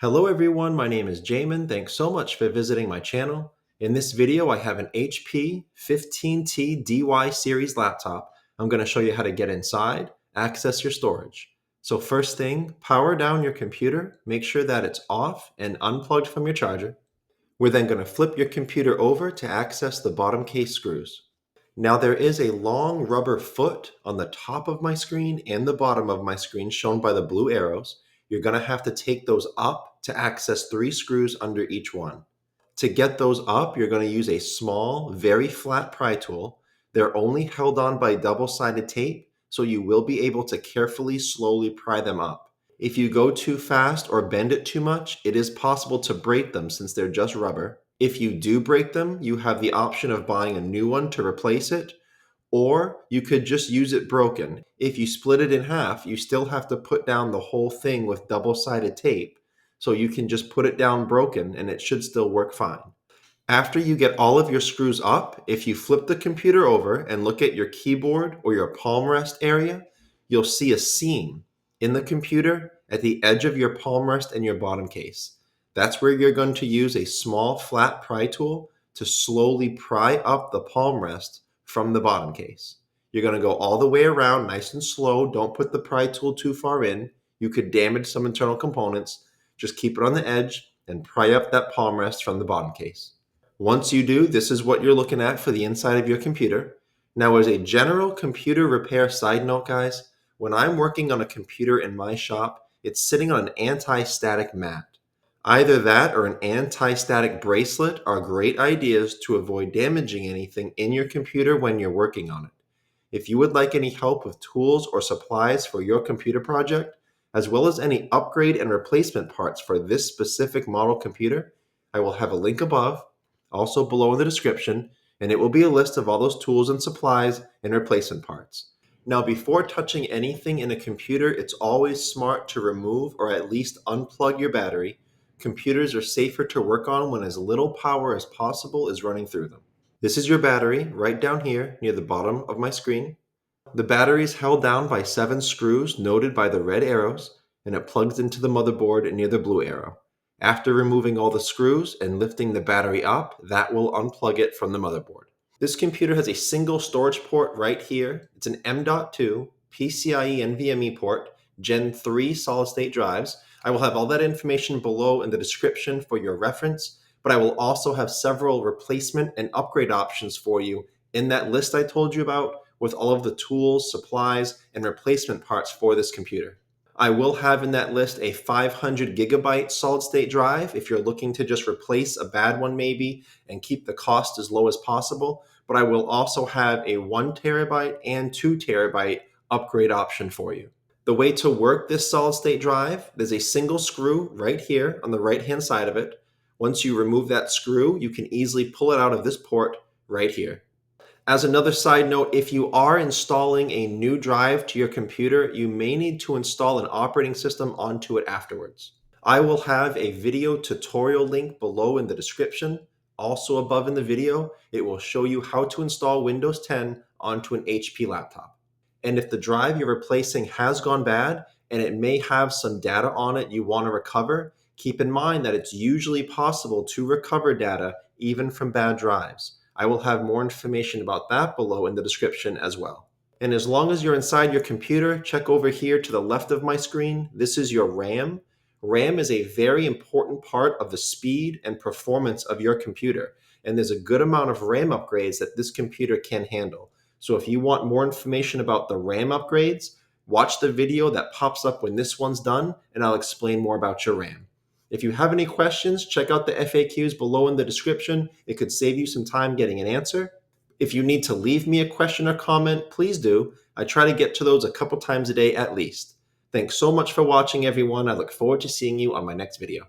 Hello everyone, my name is Jamin. Thanks so much for visiting my channel. In this video, I have an HP 15t-dy series laptop. I'm going to show you how to get inside, access your storage. So first thing, power down your computer, make sure that it's off and unplugged from your charger. We're then going to flip your computer over to access the bottom case screws. Now there is a long rubber foot on the top of my screen and the bottom of my screen shown by the blue arrows. You're going to have to take those up to access 3 screws under each one. To get those up, you're going to use a small, very flat pry tool. They're only held on by double-sided tape, so you will be able to carefully, slowly pry them up. If you go too fast or bend it too much, it is possible to break them since they're just rubber. If you do break them, you have the option of buying a new one to replace it, or you could just use it broken. If you split it in half, you still have to put down the whole thing with double-sided tape, so you can just put it down broken and it should still work fine. After you get all of your screws up, if you flip the computer over and look at your keyboard or your palm rest area, you'll see a seam in the computer at the edge of your palm rest and your bottom case. That's where you're going to use a small flat pry tool to slowly pry up the palm rest from the bottom case. You're going to go all the way around nice and slow. Don't put the pry tool too far in. You could damage some internal components. Just keep it on the edge and pry up that palm rest from the bottom case. Once you do, this is what you're looking at for the inside of your computer. Now, as a general computer repair side note, guys, when I'm working on a computer in my shop, it's sitting on an anti-static mat. Either that or an anti-static bracelet are great ideas to avoid damaging anything in your computer when you're working on it. If you would like any help with tools or supplies for your computer project, as well as any upgrade and replacement parts for this specific model computer, I will have a link above, also below in the description, and it will be a list of all those tools and supplies and replacement parts. Now, before touching anything in a computer, it's always smart to remove or at least unplug your battery. Computers are safer to work on when as little power as possible is running through them. This is your battery right down here near the bottom of my screen. The battery is held down by 7 screws noted by the red arrows, and it plugs into the motherboard near the blue arrow. After removing all the screws and lifting the battery up, that will unplug it from the motherboard. This computer has a single storage port right here. It's an M.2 PCIe NVMe port, Gen 3 solid-state drives. I will have all that information below in the description for your reference, but I will also have several replacement and upgrade options for you in that list I told you about with all of the tools, supplies, and replacement parts for this computer. I will have in that list a 500 gigabyte solid-state drive if you're looking to just replace a bad one maybe and keep the cost as low as possible, but I will also have a 1 terabyte and 2 terabyte upgrade option for you. The way to work this solid-state drive, there's a single screw right here on the right-hand side of it. Once you remove that screw, you can easily pull it out of this port right here. As another side note, if you are installing a new drive to your computer, you may need to install an operating system onto it afterwards. I will have a video tutorial link below in the description. Also above in the video, it will show you how to install Windows 10 onto an HP laptop. And if the drive you're replacing has gone bad and it may have some data on it you want to recover, keep in mind that it's usually possible to recover data even from bad drives. I will have more information about that below in the description as well. And as long as you're inside your computer, check over here to the left of my screen. This is your RAM. RAM is a very important part of the speed and performance of your computer. And there's a good amount of RAM upgrades that this computer can handle. So if you want more information about the RAM upgrades, watch the video that pops up when this one's done, and I'll explain more about your RAM. If you have any questions, check out the FAQs below in the description. It could save you some time getting an answer. If you need to leave me a question or comment, please do. I try to get to those a couple times a day at least. Thanks so much for watching, everyone. I look forward to seeing you on my next video.